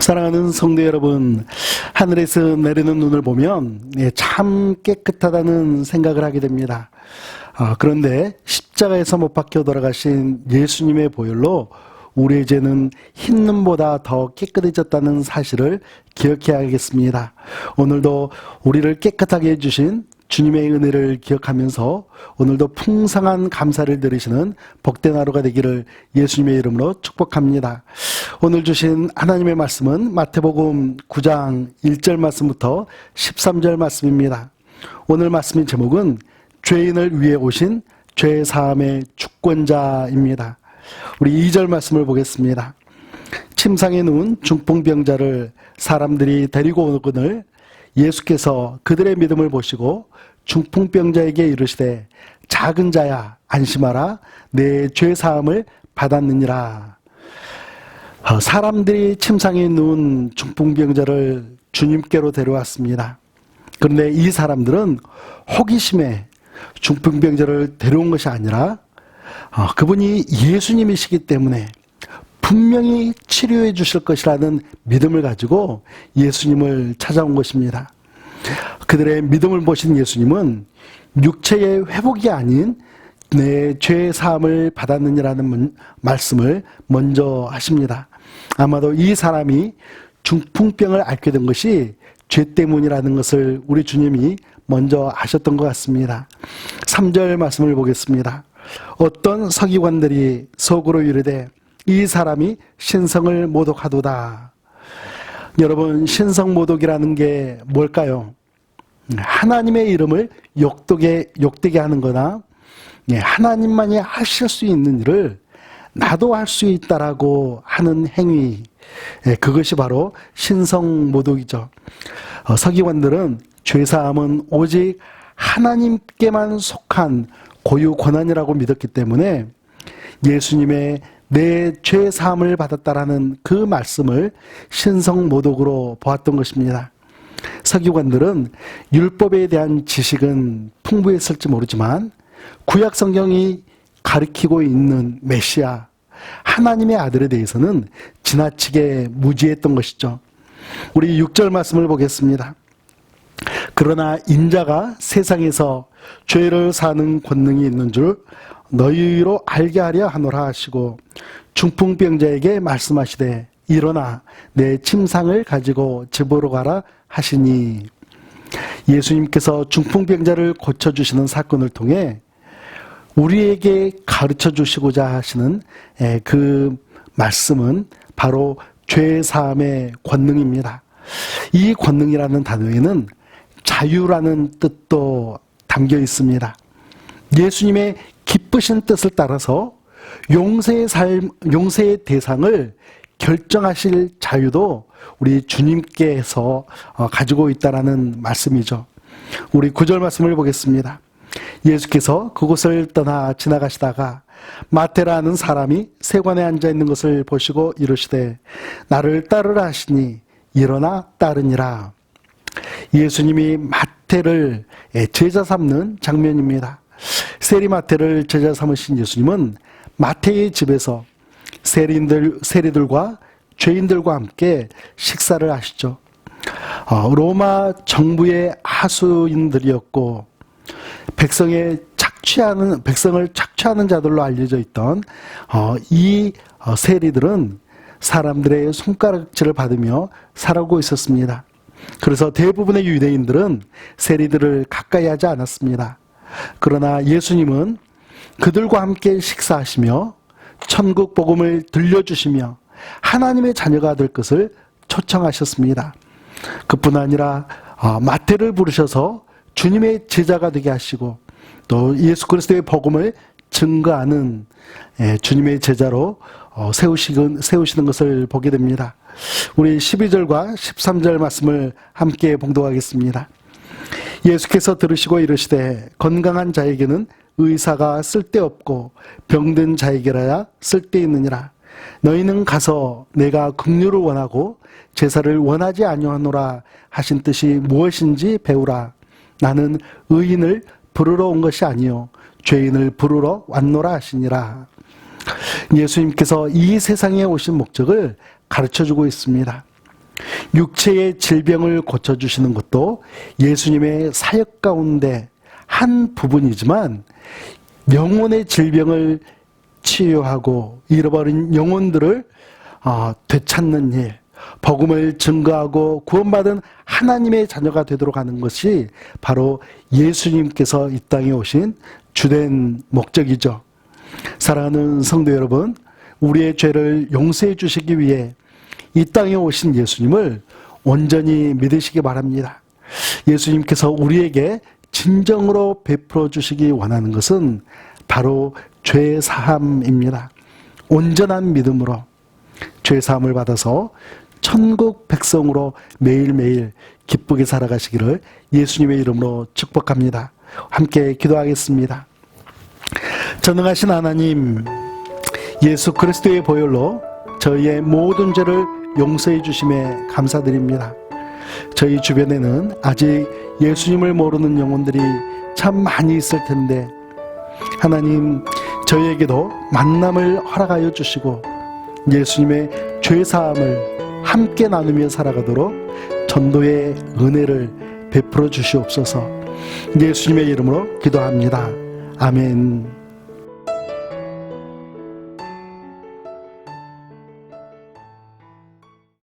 사랑하는 성도 여러분, 하늘에서 내리는 눈을 보면 참 깨끗하다는 생각을 하게 됩니다. 그런데 십자가에서 못 박혀 돌아가신 예수님의 보혈로 우리의 죄는 흰 눈보다 더 깨끗해졌다는 사실을 기억해야겠습니다. 오늘도 우리를 깨끗하게 해주신 주님의 은혜를 기억하면서 오늘도 풍성한 감사를 드리시는 복된 하루가 되기를 예수님의 이름으로 축복합니다. 오늘 주신 하나님의 말씀은 마태복음 9장 1절 말씀부터 13절 말씀입니다. 오늘 말씀의 제목은 죄인을 위해 오신 죄사함의 주권자입니다. 우리 2절 말씀을 보겠습니다. 침상에 누운 중풍병자를 사람들이 데리고 오거늘 예수께서 그들의 믿음을 보시고 중풍병자에게 이르시되 작은 자야 안심하라 내 죄사함을 받았느니라. 사람들이 침상에 누운 중풍병자를 주님께로 데려왔습니다. 그런데 이 사람들은 호기심에 중풍병자를 데려온 것이 아니라 그분이 예수님이시기 때문에 분명히 치료해 주실 것이라는 믿음을 가지고 예수님을 찾아온 것입니다. 그들의 믿음을 보신 예수님은 육체의 회복이 아닌 내 죄의 사함을 받았느니라는 말씀을 먼저 하십니다. 아마도 이 사람이 중풍병을 앓게 된 것이 죄 때문이라는 것을 우리 주님이 먼저 아셨던 것 같습니다. 3절 말씀을 보겠습니다. 어떤 서기관들이 속으로 이르되 이 사람이 신성을 모독하도다. 여러분, 신성모독이라는 게 뭘까요? 하나님의 이름을 욕되게 하는 거나 하나님만이 하실 수 있는 일을 나도 할 수 있다라고 하는 행위, 그것이 바로 신성모독이죠. 서기관들은 죄사함은 오직 하나님께만 속한 고유 권한이라고 믿었기 때문에 예수님의 내 죄사함을 받았다라는 그 말씀을 신성모독으로 보았던 것입니다. 서기관들은 율법에 대한 지식은 풍부했을지 모르지만 구약 성경이 가리키고 있는 메시아 하나님의 아들에 대해서는 지나치게 무지했던 것이죠. 우리 6절 말씀을 보겠습니다. 그러나 인자가 세상에서 죄를 사는 권능이 있는 줄 너희로 알게 하려 하노라 하시고 중풍병자에게 말씀하시되 일어나 내 침상을 가지고 집으로 가라 하시니. 예수님께서 중풍병자를 고쳐주시는 사건을 통해 우리에게 가르쳐 주시고자 하시는 그 말씀은 바로 죄사함의 권능입니다. 이 권능이라는 단어에는 자유라는 뜻도 담겨 있습니다. 예수님의 기쁘신 뜻을 따라서 용서의 대상을 결정하실 자유도 우리 주님께서 가지고 있다라는 말씀이죠. 우리 9절 말씀을 보겠습니다. 예수께서 그곳을 떠나 지나가시다가 마태라는 사람이 세관에 앉아 있는 것을 보시고 이르시되 나를 따르라 하시니 일어나 따르니라. 예수님이 마태를 제자 삼는 장면입니다. 세리 마태를 제자 삼으신 예수님은 마태의 집에서 세리들과 죄인들과 함께 식사를 하시죠. 로마 정부의 하수인들이었고 백성을 착취하는 자들로 알려져 있던 이 세리들은 사람들의 손가락질을 받으며 살아오고 있었습니다. 그래서 대부분의 유대인들은 세리들을 가까이 하지 않았습니다. 그러나 예수님은 그들과 함께 식사하시며 천국 복음을 들려주시며 하나님의 자녀가 될 것을 초청하셨습니다. 그뿐 아니라 마태를 부르셔서 주님의 제자가 되게 하시고 또 예수 그리스도의 복음을 증거하는 주님의 제자로 세우시는 것을 보게 됩니다. 우리 12절과 13절 말씀을 함께 봉독하겠습니다. 예수께서 들으시고 이르시되 건강한 자에게는 의사가 쓸데없고 병든 자에게라야 쓸데있느니라. 너희는 가서 내가 긍휼을 원하고 제사를 원하지 아니하노라 하신 뜻이 무엇인지 배우라. 나는 의인을 부르러 온 것이 아니요 죄인을 부르러 왔노라 하시니라. 예수님께서 이 세상에 오신 목적을 가르쳐주고 있습니다. 육체의 질병을 고쳐주시는 것도 예수님의 사역 가운데 한 부분이지만 영혼의 질병을 치유하고 잃어버린 영혼들을 되찾는 일, 복음을 증거하고 구원받은 하나님의 자녀가 되도록 하는 것이 바로 예수님께서 이 땅에 오신 주된 목적이죠. 사랑하는 성도 여러분, 우리의 죄를 용서해 주시기 위해 이 땅에 오신 예수님을 온전히 믿으시기 바랍니다. 예수님께서 우리에게 진정으로 베풀어 주시기 원하는 것은 바로 죄 사함입니다. 온전한 믿음으로 죄 사함을 받아서 천국 백성으로 매일매일 기쁘게 살아가시기를 예수님의 이름으로 축복합니다. 함께 기도하겠습니다. 전능하신 하나님, 예수 그리스도의 보혈로 저희의 모든 죄를 용서해 주심에 감사드립니다. 저희 주변에는 아직 예수님을 모르는 영혼들이 참 많이 있을 텐데 하나님, 저희에게도 만남을 허락하여 주시고 예수님의 죄사함을 함께 나누며 살아가도록 전도의 은혜를 베풀어 주시옵소서. 예수님의 이름으로 기도합니다. 아멘.